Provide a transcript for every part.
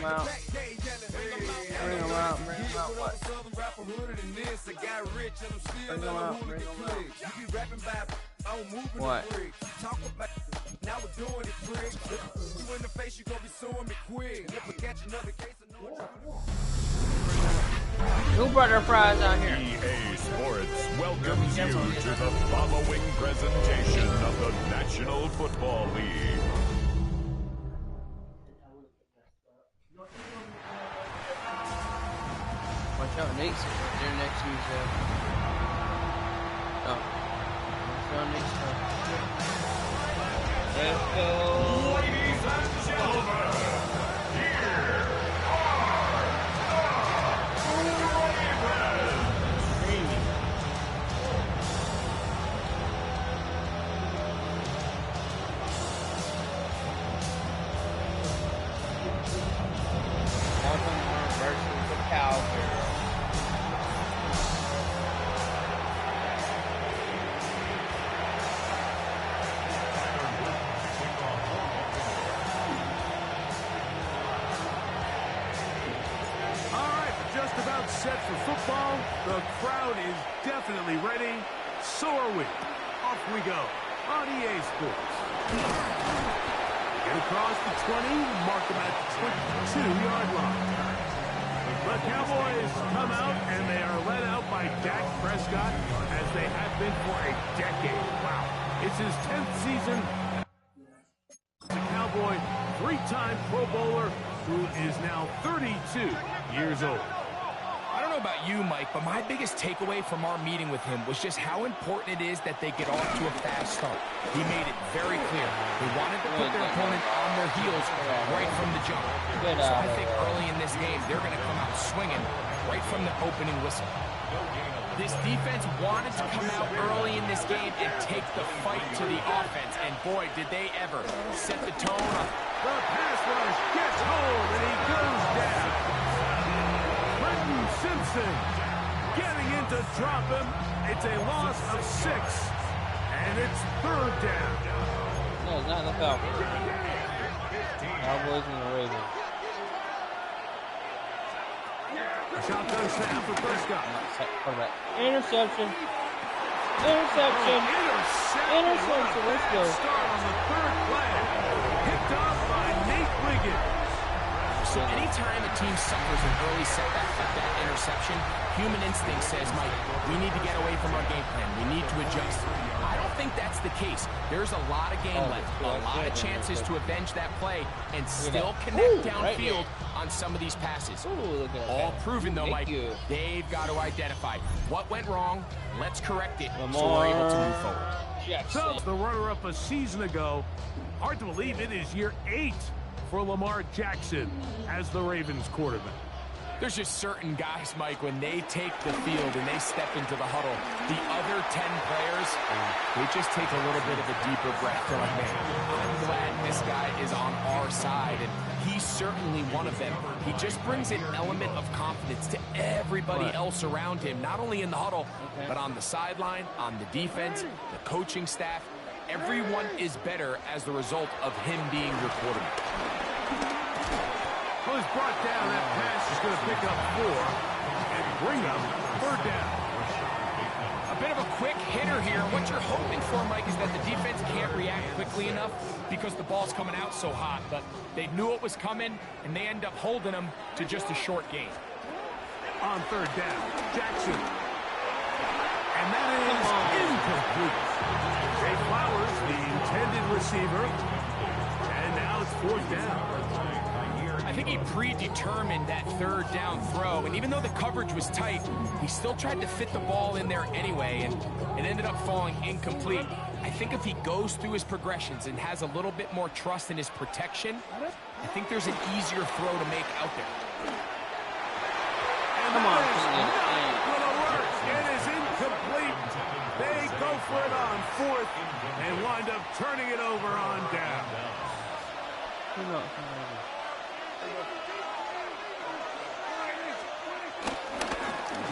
him out. Bring him out. Bring him out. What? Bring him out. Bring him out. What? Now we're doing it, prick. You in the face, you gonna be suing me quick. If we catch another case of who brought their fries out here? EA Sports welcomes you to the following presentation of the National Football League. Watch out, Nate's there next to you, Zeb. Oh. Watch out, Nate's there. Let's go. Ladies and gentlemen, here are the Ravens. Baltimore versus the Cowboys. Set for football. The crowd is definitely ready. So are we. Off we go on EA Sports. Get across the 20, mark them at the 22-yard line. The Cowboys come out, and they are led out by Dak Prescott, as they have been for a decade. Wow. It's his 10th season. The Cowboy, three-time Pro Bowler, who is now 32 years old. I don't know about you, Mike, but my biggest takeaway from our meeting with him was just how important it is that they get off to a fast start. He made it very clear. They wanted to put their opponent on their heels right from the jump. So I think early in this game, they're going to come out swinging right from the opening whistle. This defense wanted to come out early in this game and take the fight to the offense, and boy, did they ever set the tone up. The pass rush gets hold, and he goes down. Simpson getting in to drop him. It's a loss of 6, and it's third down. No, it's not the Falcons. Cowboys and the Ravens. Shotgun snap for Prescott. Interception. Interception. Interception. Let's go. Start on the third play. Picked off by Nate Wiggins. So anytime a team suffers an early setback like that interception, human instinct says, Mike, we need to get away from our game plan. We need to adjust. I don't think that's the case. There's a lot of game left, a lot of chances to avenge that play and still connect downfield on some of these passes. All proven, though, Mike, they've got to identify what went wrong. Let's correct it so we're able to move forward. So the runner-up a season ago. Hard to believe it is year 8 for Lamar Jackson as the Ravens quarterback. There's just certain guys, Mike, when they take the field and they step into the huddle, the other 10 players, they just take a little bit of a deeper breath. They're like, man, I'm glad this guy is on our side, and he's certainly one of them. He just brings an element of confidence to everybody else around him, not only in the huddle, but on the sideline, on the defense, the coaching staff. Everyone is better as the result of him being your quarterback. Was brought down. That pass is going to pick up 4 and bring up third down. A bit of a quick hitter here. What you're hoping for, Mike, is that the defense can't react quickly enough because the ball's coming out so hot. But they knew it was coming, and they end up holding them to just a short gain. On third down, Jackson. And that is incomplete. Jay Flowers, the intended receiver. And now it's fourth down. I think he predetermined that third down throw, and even though the coverage was tight, he still tried to fit the ball in there anyway, and it ended up falling incomplete. I think if he goes through his progressions and has a little bit more trust in his protection, I think there's an easier throw to make out there. And Come on. It is incomplete. They go for it on fourth and wind up turning it over on down.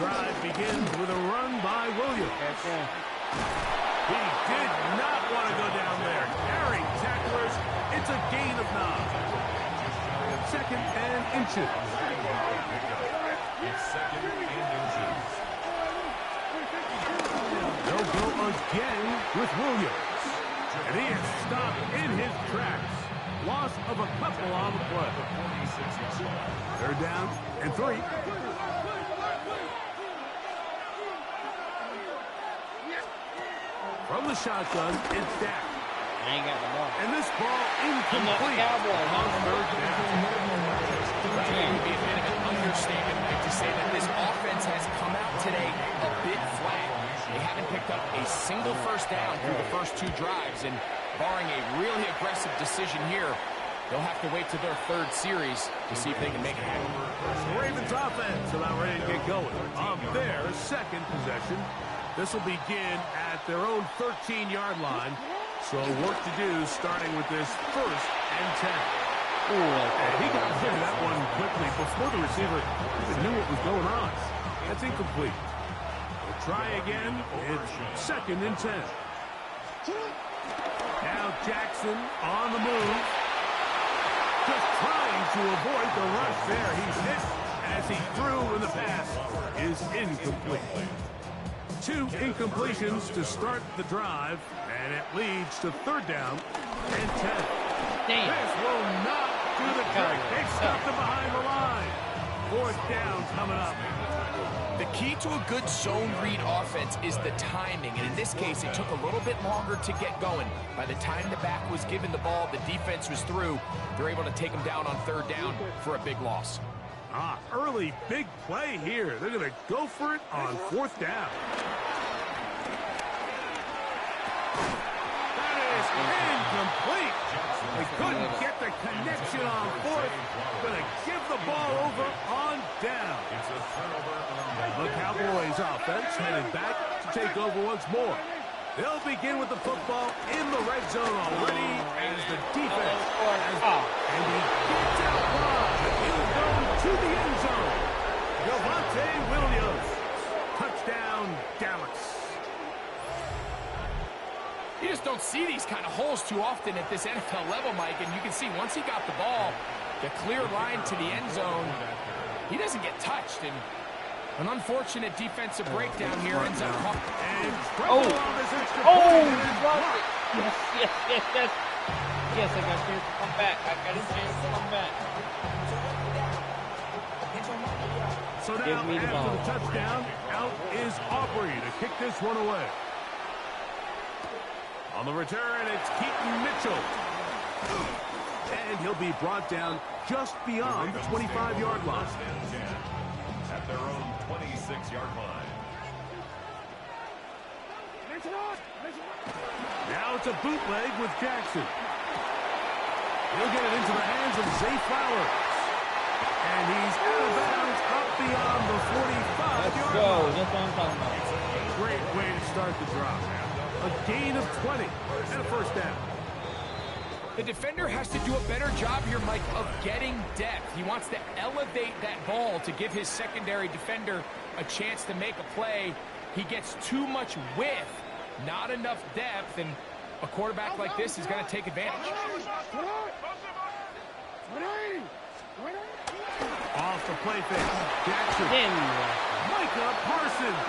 Drive begins with a run by Williams. He did not want to go down there. Carrying tacklers, it's a gain of 9. second and inches. They'll go again with Williams. And he is stopped in his tracks. Loss of a couple on the play. They're down and 3. From the shotgun, it's Dak. I ain't got the ball. And this ball incomplete. On third down. It would be a bit of an understatement, Mike, to say that this offense has come out today a bit flat. They haven't picked up a single first down through the first 2 drives, and barring a really aggressive decision here, they'll have to wait to their 3rd series to see if they can make it happen. The Ravens offense about ready to get going on their 2nd possession. This will begin at their own 13-yard line. So work to do starting with this 1st and 10. And he got rid of that one quickly before the receiver even knew what was going on. That's incomplete. We'll try again. It's 2nd and 10. Now Jackson on the move. Just trying to avoid the rush there. He's hit as he threw, and the pass is incomplete. 2 incompletions to start the drive, and it leads to 3rd down and 10. Damn. This will not do the trick. They stuffed him behind the line. 4th down coming up. The key to a good zone read offense is the timing, and in this case, it took a little bit longer to get going. By the time the back was given the ball, the defense was through. They're able to take him down on 3rd down for a big loss. Early big play here. They're going to go for it on 4th down. That is incomplete. They couldn't get the connection on 4th. Going to give the ball over on down. The Cowboys offense headed back to take over once more. They'll begin with the football in the red zone already as the defense and he gets out wide. He'll go to the end zone. Javonte Williams. Touchdown, Dallas. You just don't see these kind of holes too often at this NFL level, Mike, and you can see once he got the ball, the clear line to the end zone, he doesn't get touched, and an unfortunate defensive breakdown here ends up... And Oh! Oh! Yes, yes, yes, yes. Yes, I got a chance to come back. I got a chance to come back. So now, Give me the after ball. the touchdown, out is Aubrey to kick this one away. On the return, it's Keaton Mitchell. And he'll be brought down just beyond the 25-yard line. At their own 26-yard line. Now it's a bootleg with Jackson. He'll get it into the hands of Zay Flowers. And he's out of bounds up beyond the 45-yard Go. line. That's what I'm talking about. Great way to start the drive. A gain of 20 and a 1st down. The defender has to do a better job here, Mike, of getting depth. He wants to elevate that ball to give his secondary defender a chance to make a play. He gets too much width, not enough depth, and a quarterback like this is going to take advantage. Off the play fake. Jackson. Micah Parsons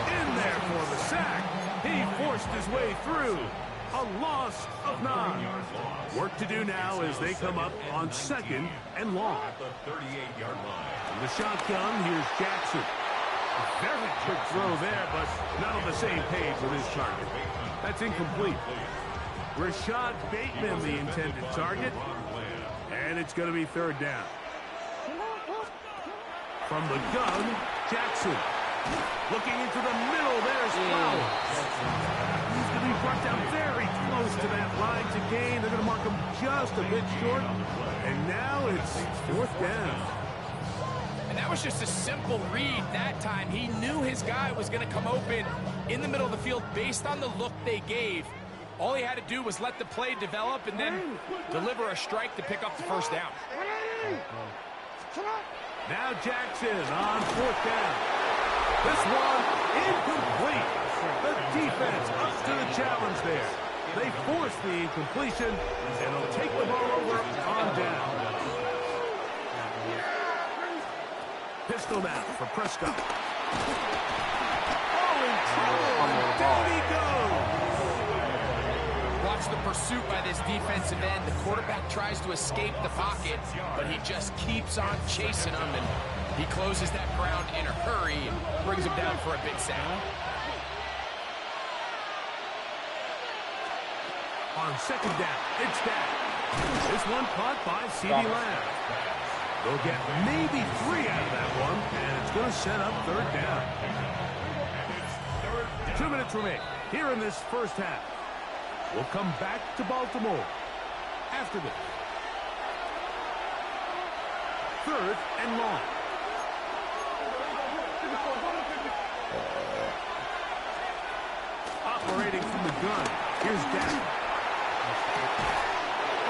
in there for the sack. He forced his way through. A loss of 9. Work to do now as they come up on 2nd and long. At the 38-yard line. From the shotgun, here's Jackson. A very quick throw there, but not on the same page with his target. That's incomplete. Rashad Bateman, the intended target. And it's going to be 3rd down. From the gun, Jackson. Looking into the middle, there's Flowers. He's going to be brought down very close to that line to gain. They're going to mark him just a bit short. And now it's 4th down. And that was just a simple read that time. He knew his guy was going to come open in the middle of the field based on the look they gave. All he had to do was let the play develop and then deliver a strike to pick up the 1st down. Now Jackson on 4th down. This one incomplete. The defense up to the challenge there. They force the incompletion, and they'll take the ball over on down. Pistol now for Prescott. Oh, in trouble. Down he goes. Watch the pursuit by this defensive end. The quarterback tries to escape the pocket, but he just keeps on chasing him, and he closes that ground in a hurry and brings him down for a big sack. On second down, it's down. This one caught by CeeDee Lamb. They'll get maybe 3 out of that one, and it's going to set up third down. 2 minutes remain here in this first half. We'll come back to Baltimore after this. 3rd and long. Operating from the gun. Here's Dak.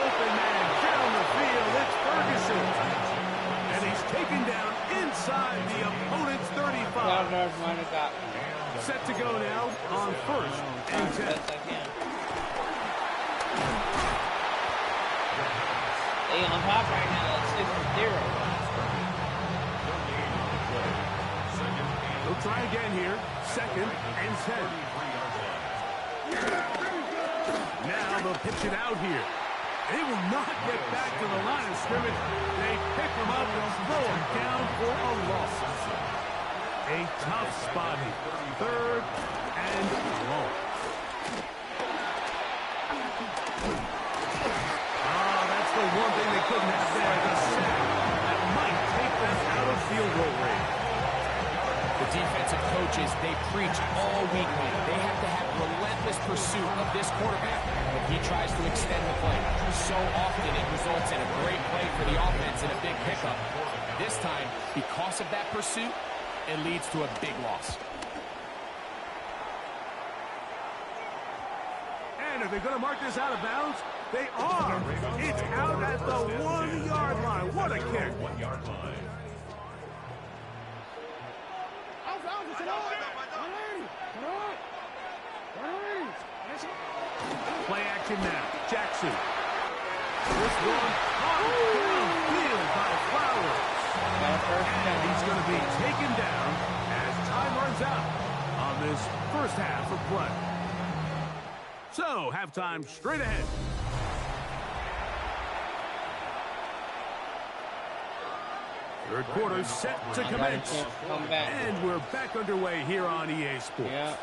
Open man down the field. It's Ferguson. And he's taken down inside the opponent's 35. Set to go now on 1st and 10. They on top right now. It's 6-0. They'll try again here. 2nd and 10. Now they'll pitch it out here. They will not get back to the line of scrimmage. They pick him up and slow him down for a loss. A tough spot here. 3rd and long. Oh, that's the one thing they couldn't have there. The sack that might take them out of field goal range. The defensive coaches, they preach all week long. They have to have relentless pursuit of this quarterback when he tries to extend the play. So often it results in a great play for the offense and a big pickup. This time, because of that pursuit, it leads to a big loss. And are they going to mark this out of bounds? They are. It's out at the 1-yard line. What a kick. 1-yard line. Play action now. Jackson. This one downfield by Flowers. And he's going to be taken down as time runs out on this first half of play. So, halftime straight ahead. Third quarter set to commence. And we're back underway here on EA Sports. Yeah.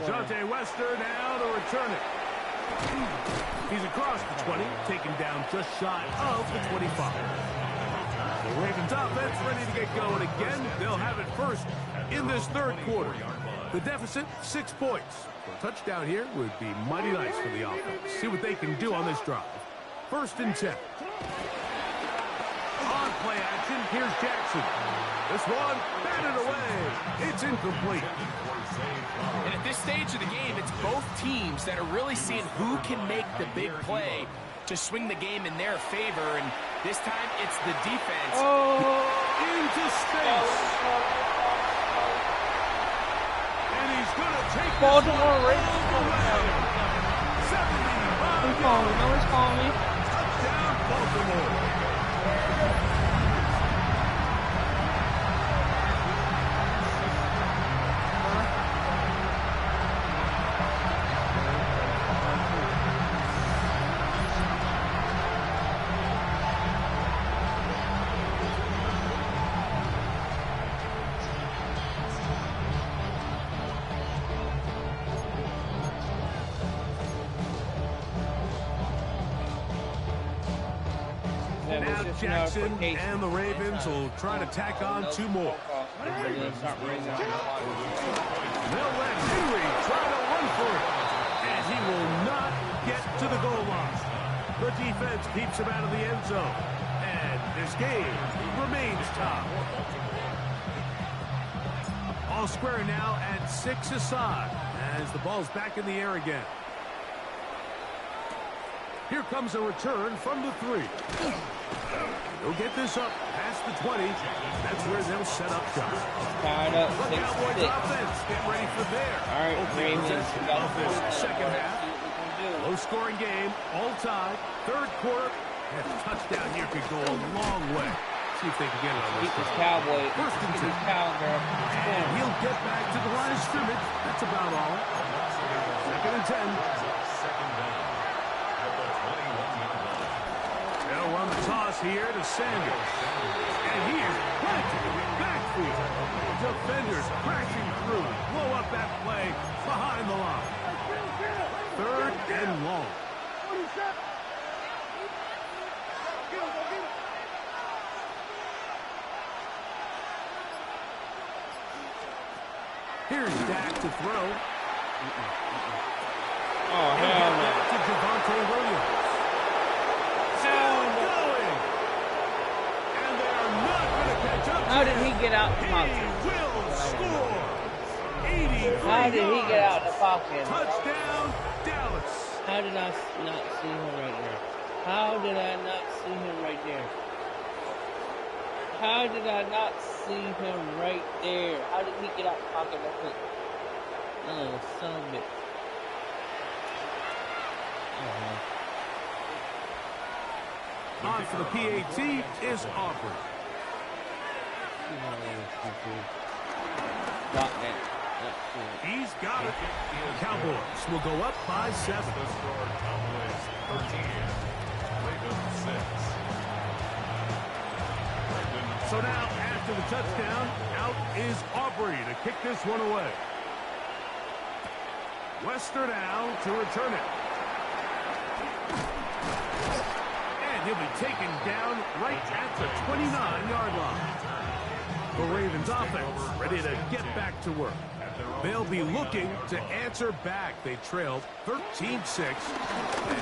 DeJounte Wester now to return it. He's across the 20, taken down just shy of the 25. The Ravens offense ready to get going again. They'll have it first in this third quarter. The deficit, 6 points. A touchdown here would be mighty nice for the offense. See what they can do on this drive. 1st and 10. On play action, here's Jackson. This one batted away. It's incomplete. And at this stage of the game, it's both teams that are really seeing who can make the big play to swing the game in their favor. And this time, it's the defense. Into space. And he's going to take Baltimore Ravens. 75. He's calling me. No one's calling me. Touchdown, Baltimore. Now Jackson and the Ravens will try to tack on 2 more. They'll let Henry try to run for it. And he will not get to the goal line. The defense keeps him out of the end zone. And this game remains tied. All square now at 6 aside as the ball's back in the air again. Here comes a return from the 3. They'll get this up past the 20. That's where they'll set up shop. Tied up. The Cowboys offense get ready for their opening possession of this second half. Low-scoring game, all tied. Third quarter, and a touchdown here could go a long way. see if they can get it on this Keep his drive. cowboy. First and Keep his 10. cowgirl. And he'll get back to the line of scrimmage. That's about all. Second and 10. They'll run the toss here to Sanders. And he is planted in the backfield. Defenders crashing through. Blow up that play behind the line. Third and long. Here's Dak to throw. Oh, hell no. Back to Javonte Williams. Hell no. Going. And they are not going to catch up. How did he get out the He pocket? will score. 83 How did he get out the pocket? Touchdown, Dallas. How did I not see him right there? How did I not see him right there? How did I not see him right there? How did he get out the pocket that quick? Oh, son of a bitch. On for the PAT is Aubrey. Block that. He's got it. Cowboys will go up by 7. So now, after the touchdown, out is Aubrey to kick this one away. Wester now to return it. And he'll be taken down right at the 29-yard line. The Ravens offense ready to get back to work. They'll be looking to answer back. They trailed 13-6 and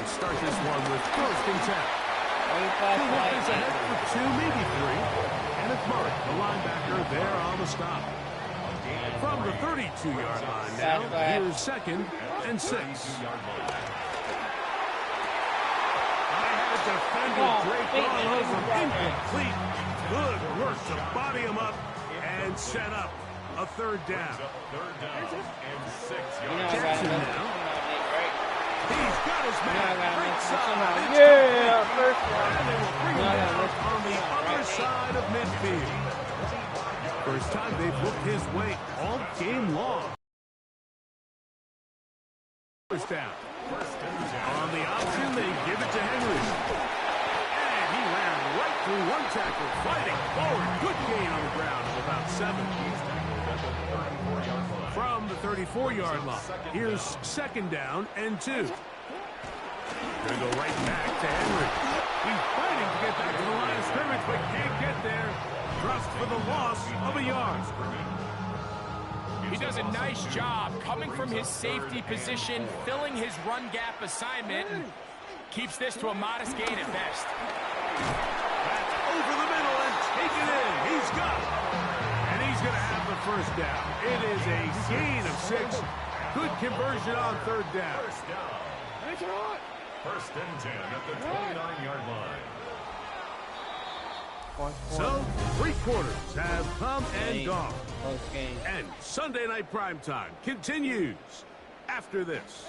start this one with first and 10. Is ahead for 2, maybe 3. Kenneth Murray, the linebacker, there on the stop. From the 32-yard line now, here's second and 6. I had a defender break on over, incomplete. Good work to body him up and set up a third down. Jackson now. He's got his man right side. Yeah, first one. And they will bring him down on the other side of midfield. First time they've looked his way all game long. First down. On the option, they give it to Henry. And he ran right through one tackle, fighting forward. Good gain on the ground of about 7. From the 34-yard line, here's second down and 2. Gonna go right back to Henry. He's fighting to get back to the line of scrimmage, but can't get there. Trust for the loss of a yard. He does a nice job coming from his safety position, filling his run gap assignment, and keeps this to a modest gain at best. That's over the middle and taken in. He's got it. And he's going to have the first down. It is a gain of 6. Good conversion on third down. First and 10 at the 29-yard line. So, 3 quarters have come and gone. Close game. And Sunday Night Primetime continues after this.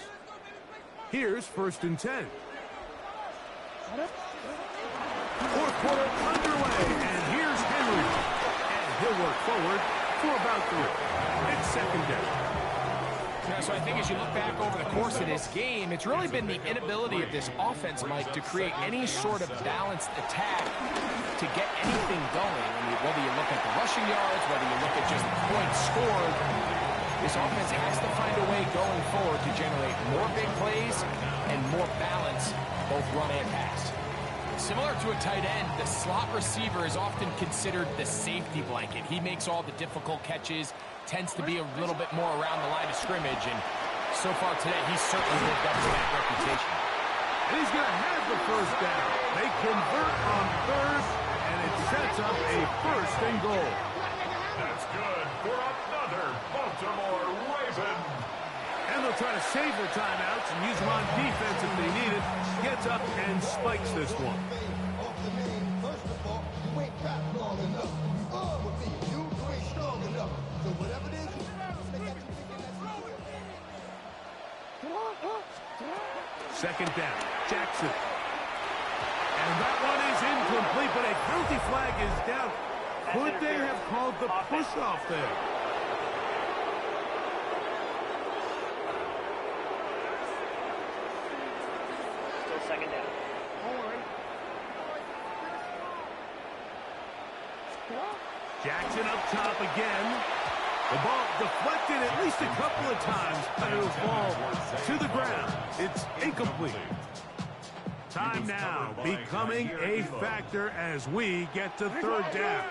Here's first and 10. Fourth quarter underway, and here's Henry. And he'll work forward for about 3. It's second down. Yeah, so I think as you look back over the course of this game, it's really been the inability of this offense, Mike, to create any sort of balanced attack to get anything going. I mean, whether you look at the rushing yards, whether you look at just points scored, this offense has to find a way going forward to generate more big plays and more balance, both run and pass. Similar to a tight end, the slot receiver is often considered the safety blanket. He makes all the difficult catches, tends to be a little bit more around the line of scrimmage, and so far today, he's certainly lived up to that reputation. And he's going to have the first down. They convert on third, and it sets up a first and goal. That's good for another Baltimore Raven. And they'll try to save their timeouts and use them on defense if they need it. Gets up and spikes this one. First of all, you ain't rap long enough. With me, you ain't strong enough. So whatever it is, they got you thinking that's Second down, Jackson. And that one is incomplete. incomplete, but a penalty flag is down. Could they have called the push-off there? Still second down. Jackson up top again. The ball deflected at least a couple of times, but it'll fall to the ground. It's incomplete. Time now becoming a factor as we get to third down.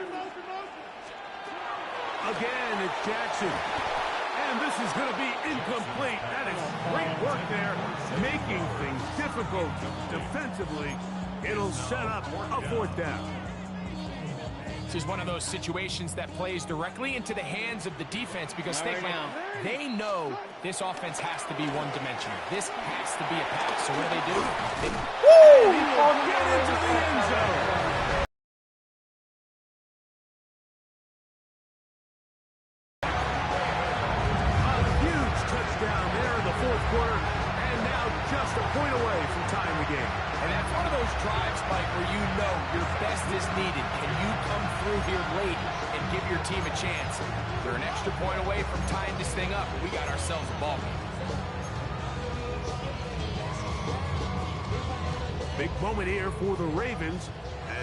Again, it's Jackson. And this is going to be incomplete. That is great work there, making things difficult defensively. It'll set up a fourth down. This is one of those situations that plays directly into the hands of the defense because they know this offense has to be one-dimensional. This has to be a pass. So what do? He will get into the end zone. A huge touchdown there in the fourth quarter, and now just a point away from tying the game. And that's one of those drives, Mike, where you know your best is needed. Can you come through here late and give your team a chance? They're an extra point away from tying this thing up. We got ourselves a ball game. Big moment here for the Ravens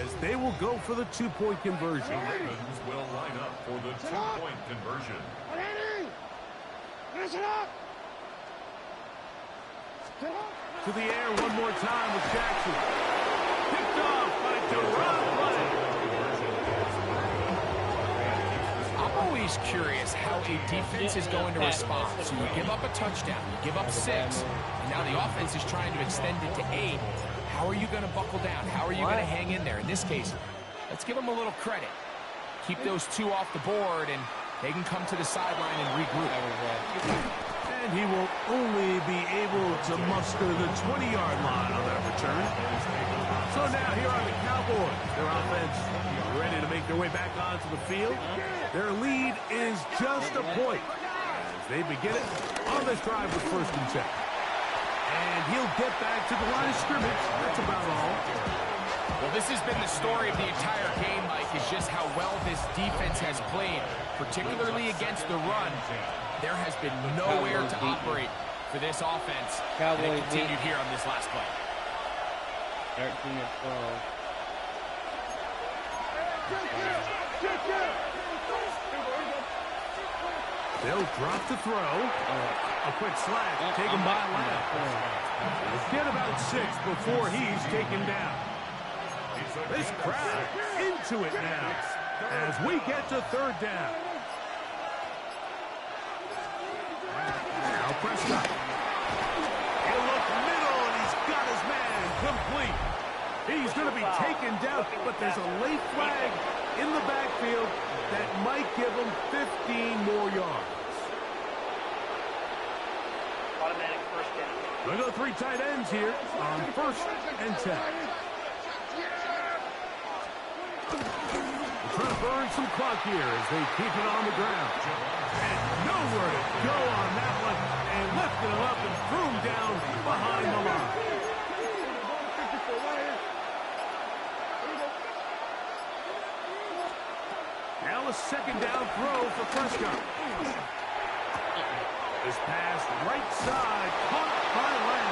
as they will go for the two-point conversion. The Ravens will line up for the two-point conversion. To the air one more time with Jackson. Picked off by Deron Blank. I'm always curious how a defense is going to respond. So you give up a touchdown, you give up 6, and now the offense is trying to extend it to 8. How are you going to buckle down? How are you going to hang in there? In this case, let's give them a little credit. Keep those 2 off the board, and they can come to the sideline and regroup. And he will only be able to muster the 20-yard line on that return. So now here are the Cowboys. Their offense ready to make their way back onto the field. Their lead is just a point as they begin it on this drive with 1st and 10. And he'll get back to the line of scrimmage. That's about all. Well, this has been the story of the entire game, Mike, is just how well this defense has played, particularly against the run. There has been nowhere to operate for this offense. And it continued here on this last play. 13-12. They'll drop the throw. A quick slash taken by Lamb. He'll get about 6 before he's taken down. This crowd into it now as we get to third down. Now Prescott. He'll look middle, and he's got his man complete. He's going to be taken down, but there's a late flag in the backfield that might give him 15 more yards. Automatic first down. We'll go 3 tight ends here on 1st and 10. Trying to burn some clock here as they keep it on the ground. And nowhere to go on that one. And lifted him up and threw him down behind the line. Now a 2nd down throw for Prescott. This pass right side caught by Lamb.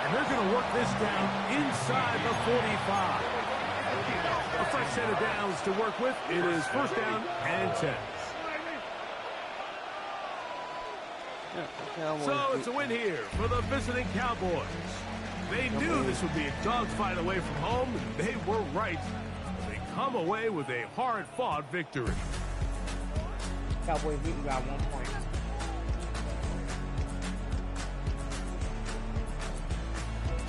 And they're going to work this down inside the 45. A fresh set of downs to work with. It is 1st down and 10. So it's a win here for the visiting Cowboys. They knew this would be a dogfight away from home. They were right. They come away with a hard-fought victory. Cowboys beating got 1 point.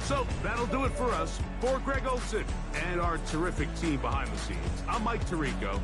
So that'll do it for us. For Greg Olsen and our terrific team behind the scenes, I'm Mike Tirico.